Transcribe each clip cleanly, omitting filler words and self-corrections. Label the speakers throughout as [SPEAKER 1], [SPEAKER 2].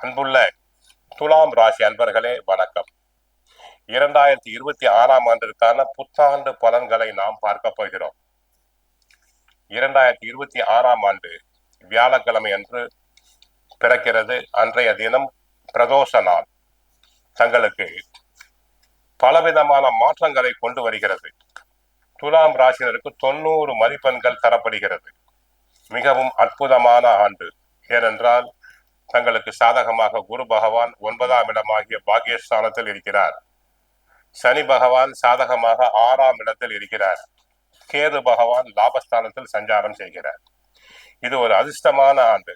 [SPEAKER 1] அன்புள்ள துலாம் ராசி அன்பர்களே வணக்கம். 2026ஆம் ஆண்டிற்கான புத்தாண்டு பலன்களை நாம் பார்க்க போகிறோம். 2026ஆம் ஆண்டு வியாழக்கிழமை அன்று பிறக்கிறது. அன்றைய தினம் பிரதோஷ நாள். தங்களுக்கு பலவிதமான மாற்றங்களை கொண்டு வருகிறது. துலாம் ராசினருக்கு 90 மதிப்பெண்கள் தரப்படுகிறது. மிகவும் அற்புதமான ஆண்டு. ஏனென்றால் தங்களுக்கு சாதகமாக குரு பகவான் 9ஆம் இடமாகிய பாக்கியஸ்தானத்தில் இருக்கிறார். சனி பகவான் சாதகமாக 6ஆம் இடத்தில் இருக்கிறார். கேது பகவான் லாபஸ்தானத்தில் சஞ்சாரம் செய்கிறார். இது ஒரு அதிர்ஷ்டமான ஆண்டு,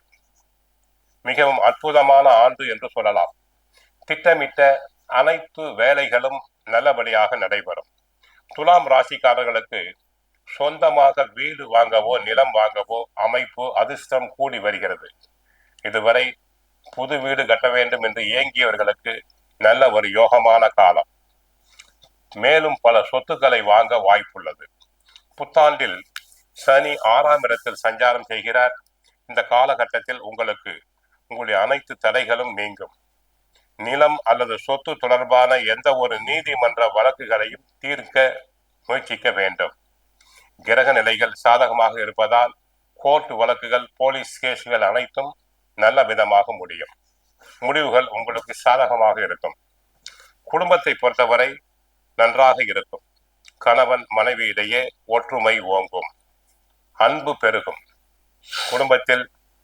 [SPEAKER 1] மிகவும் அற்புதமான ஆண்டு என்று சொல்லலாம். திட்டமிட்ட அனைத்து வேலைகளும் நல்லபடியாக நடைபெறும். துலாம் ராசிக்காரர்களுக்கு சொந்தமாக வீடு வாங்கவோ நிலம் வாங்கவோ அமைப்பு அதிர்ஷ்டம் கூடி வருகிறது. இதுவரை புது வீடு கட்ட வேண்டும் என்று ஏங்கியவர்களுக்கு நல்ல ஒரு யோகமான காலம். மேலும் பல சொத்துக்களை வாங்க வாய்ப்புள்ளது. புத்தாண்டில் சனி 6ஆம் இடத்தில் சஞ்சாரம் செய்கிறார். இந்த காலகட்டத்தில் உங்களுடைய அனைத்து தடைகளும் நீங்கும். நிலம் அல்லது சொத்து தொடர்பான எந்த ஒரு நீதிமன்ற வழக்குகளையும் தீர்க்க முயற்சிக்க வேண்டும். கிரக நிலைகள் சாதகமாக இருப்பதால் கோர்ட் வழக்குகள், போலீஸ் கேசுகள் அனைத்தும் நல்ல விதமாக முடியும். முடிவுகள் உங்களுக்கு சாதகமாக இருக்கும். குடும்பத்தை பொறுத்தவரை நன்றாக இருக்கும். கணவன் மனைவி இடையே ஒற்றுமை ஓங்கும், அன்பு பெருகும். குடும்பத்தில்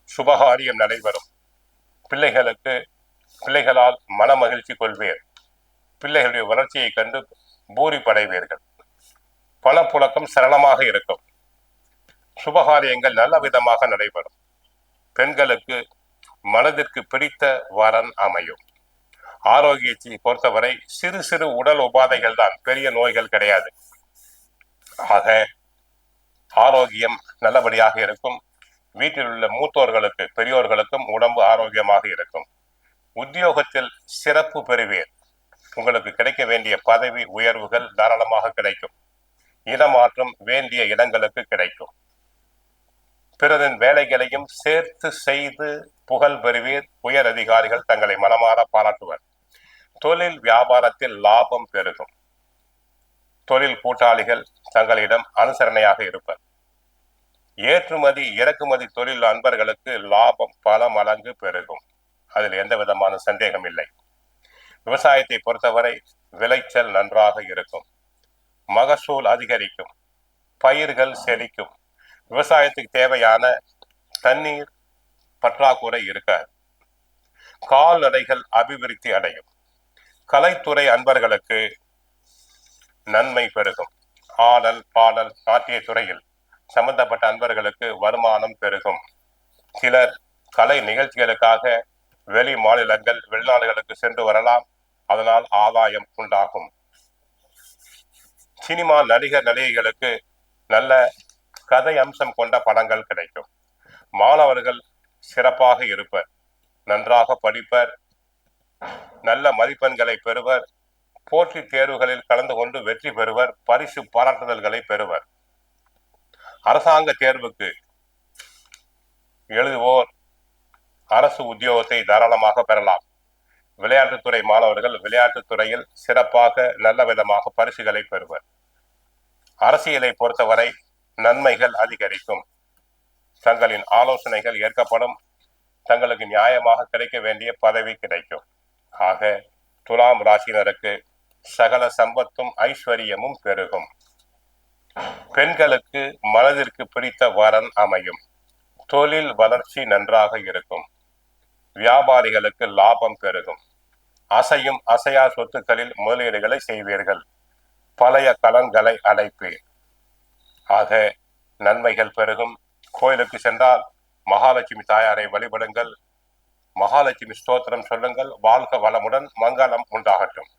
[SPEAKER 1] சுபகாரியம் நடைபெறும். பிள்ளைகளால் மன மகிழ்ச்சி கொள்வீர். பிள்ளைகளுடைய வளர்ச்சியை கண்டு பூரிப்படைவீர்கள். பணப்புழக்கம் சரளமாக இருக்கும். சுபகாரியங்கள் நல்ல விதமாக நடைபெறும். பெண்களுக்கு மனதிற்கு பிடித்த வரன் அமையும். ஆரோக்கியத்தை பொறுத்தவரை சிறு சிறு உடல் உபாதைகள் தான், பெரிய நோய்கள் கிடையாது. ஆக ஆரோக்கியம் நல்லபடியாக இருக்கும். வீட்டில் உள்ள மூத்தோர்களுக்கு, பெரியோர்களுக்கும் உடம்பு ஆரோக்கியமாக இருக்கும். உத்தியோகத்தில் சிறப்பு பெறுவீர். உங்களுக்கு கிடைக்க வேண்டிய பதவி உயர்வுகள் தாராளமாக கிடைக்கும். இடமாற்றம் வேண்டிய இடங்களுக்கு கிடைக்கும். பிறரின் வேலைகளையும் சேர்த்து செய்து புகழ் பெறுவீர். உயர் அதிகாரிகள் தங்களை மனமாற பாராட்டுவர். தொழில் வியாபாரத்தில் லாபம் பெருகும். தொழில் கூட்டாளிகள் தங்களிடம் அனுசரணையாக இருப்பர். ஏற்றுமதி இறக்குமதி தொழில் அன்பர்களுக்கு லாபம் பல மடங்கு பெருகும். அதில் எந்த விதமான சந்தேகம் இல்லை. விவசாயத்தை பொறுத்தவரை விளைச்சல் நன்றாக இருக்கும். மகசூல் அதிகரிக்கும். பயிர்கள் செழிக்கும். விவசாயத்துக்கு தேவையான தண்ணீர் பற்றாக்குறை இருக்காது. கால்நடைகள் அபிவிருத்தி அடையும். கலைத்துறை அன்பர்களுக்கு நன்மை பெருகும். ஆடல் பாடல் நாட்டிய துறையில் சம்பந்தப்பட்ட அன்பர்களுக்கு வருமானம் பெருகும். சிலர் கலை நிகழ்ச்சிகளுக்காக வெளி மாநிலங்கள், வெளிநாடுகளுக்கு சென்று வரலாம். அதனால் ஆதாயம் உண்டாகும். சினிமா நடிகர் நடிகைகளுக்கு நல்ல கதை அம்சம் கொண்ட படங்கள் கிடைக்கும். மாணவர்கள் சிறப்பாக இருப்பர். நன்றாக படிப்பர். நல்ல மதிப்பெண்களை பெறுவர். போட்டி தேர்வுகளில் கலந்து கொண்டு வெற்றி பெறுவர். பரிசு பாராட்டுதல்களை பெறுவர். அரசாங்க தேர்வுக்கு எழுதுவோர் அரசு உத்தியோகத்தை தாராளமாக பெறலாம். விளையாட்டுத்துறை மாணவர்கள் விளையாட்டுத் துறையில் சிறப்பாக நல்ல விதமாக பரிசுகளை பெறுவர். அரசியலை பொறுத்தவரை நன்மைகள் அதிகரிக்கும். தங்களின் ஆலோசனைகள் ஏற்கப்படும். தங்களுக்கு நியாயமாக கிடைக்க வேண்டிய பதவி கிடைக்கும். ஆக துலாம் ராசினருக்கு சகல சம்பத்தும் ஐஸ்வர்யமும் பெருகும். பெண்களுக்கு மனதிற்கு பிடித்த வரன் அமையும். தொழில் வளர்ச்சி நன்றாக இருக்கும். வியாபாரிகளுக்கு லாபம் பெருகும். அசையும் அசையா சொத்துக்களில் முதலீடுகளை செய்வீர்கள். பழைய கடன்களை அடைப்பீர். ஆக நன்மைகள் பெருகும். கோயிலுக்கு சென்றால் மகாலட்சுமி தாயாரை வழிபடுங்கள். மகாலட்சுமி ஸ்தோத்திரம் சொல்லுங்கள். வாழ்க வளமுடன், மங்களம் உண்டாகட்டும்.